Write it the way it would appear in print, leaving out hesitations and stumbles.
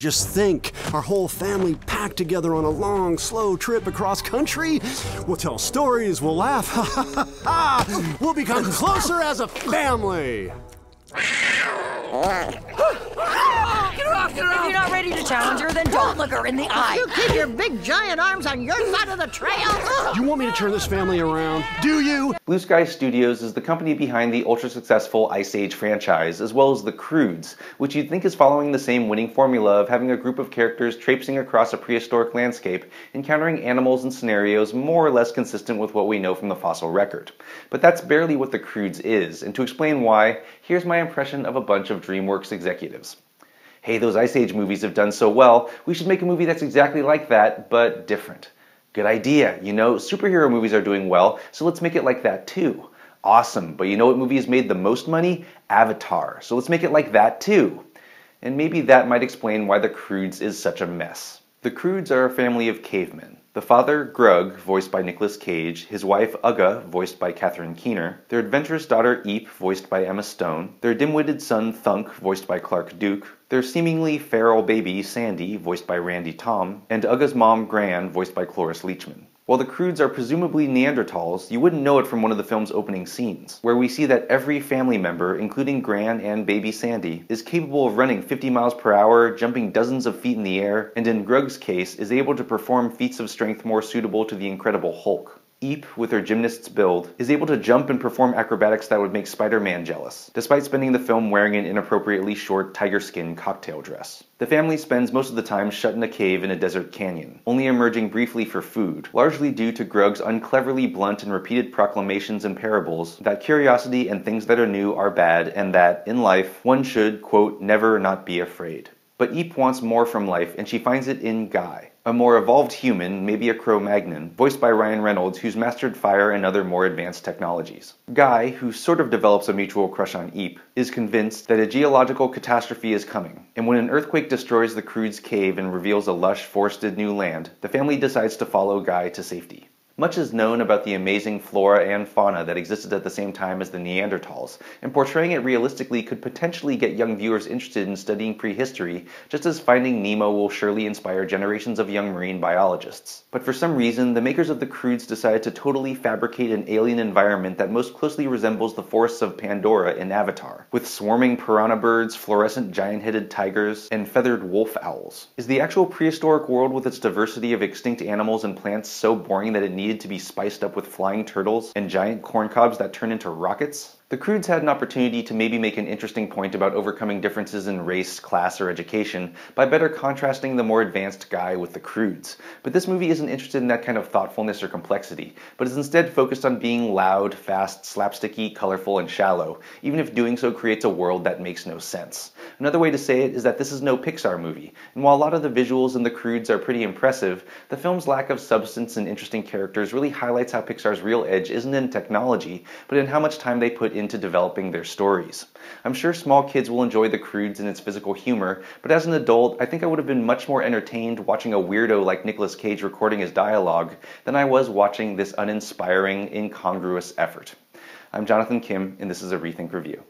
Just think, our whole family packed together on a long, slow trip across country. We'll tell stories, we'll laugh, ha ha ha ha! We'll become closer as a family! Get her off, get her off! If you're not ready to challenge her, then don't look her in the eye. You keep your big giant arms on your side of the trail! You want me to turn this family around? Do you? Blue Sky Studios is the company behind the ultra-successful Ice Age franchise, as well as the Croods, which you'd think is following the same winning formula of having a group of characters traipsing across a prehistoric landscape, encountering animals and scenarios more or less consistent with what we know from the fossil record. But that's barely what the Croods is, and to explain why, here's my impression of a bunch of DreamWorks executives. Hey, those Ice Age movies have done so well, we should make a movie that's exactly like that, but different. Good idea. You know, superhero movies are doing well, so let's make it like that too. Awesome, but you know what movie has made the most money? Avatar. So let's make it like that too. And maybe that might explain why the Croods is such a mess. The Croods are a family of cavemen. The father, Grug, voiced by Nicolas Cage, his wife, Ugga, voiced by Catherine Keener, their adventurous daughter, Eep, voiced by Emma Stone, their dim-witted son, Thunk, voiced by Clark Duke, their seemingly feral baby, Sandy, voiced by Randy Tom, and Ugga's mom, Gran, voiced by Cloris Leachman. While the Croods are presumably Neanderthals, you wouldn't know it from one of the film's opening scenes, where we see that every family member, including Gran and baby Sandy, is capable of running 50 miles per hour, jumping dozens of feet in the air, and in Grug's case, is able to perform feats of strength more suitable to the Incredible Hulk. Eep, with her gymnast's build, is able to jump and perform acrobatics that would make Spider-Man jealous, despite spending the film wearing an inappropriately short tiger skin cocktail dress. The family spends most of the time shut in a cave in a desert canyon, only emerging briefly for food, largely due to Grug's uncleverly blunt and repeated proclamations and parables that curiosity and things that are new are bad, and that, in life, one should, quote, never not be afraid. But Eep wants more from life, and she finds it in Guy, a more evolved human, maybe a Cro-Magnon, voiced by Ryan Reynolds, who's mastered fire and other more advanced technologies. Guy, who sort of develops a mutual crush on Eep, is convinced that a geological catastrophe is coming, and when an earthquake destroys the Croods' cave and reveals a lush, forested new land, the family decides to follow Guy to safety. Much is known about the amazing flora and fauna that existed at the same time as the Neanderthals, and portraying it realistically could potentially get young viewers interested in studying prehistory, just as Finding Nemo will surely inspire generations of young marine biologists. But for some reason, the makers of the Croods decided to totally fabricate an alien environment that most closely resembles the forests of Pandora in Avatar, with swarming piranha birds, fluorescent giant-headed tigers, and feathered wolf owls. Is the actual prehistoric world with its diversity of extinct animals and plants so boring that it needed to be spiced up with flying turtles and giant corncobs that turn into rockets? The Croods had an opportunity to maybe make an interesting point about overcoming differences in race, class, or education by better contrasting the more advanced Guy with the Croods. But this movie isn't interested in that kind of thoughtfulness or complexity, but is instead focused on being loud, fast, slapsticky, colorful, and shallow, even if doing so creates a world that makes no sense. Another way to say it is that this is no Pixar movie, and while a lot of the visuals in the Croods are pretty impressive, the film's lack of substance and interesting characters really highlights how Pixar's real edge isn't in technology, but in how much time they put into developing their stories. I'm sure small kids will enjoy the Croods and its physical humor, but as an adult, I think I would have been much more entertained watching a weirdo like Nicolas Cage recording his dialogue than I was watching this uninspiring, incongruous effort. I'm Jonathan Kim, and this is a ReThink Review.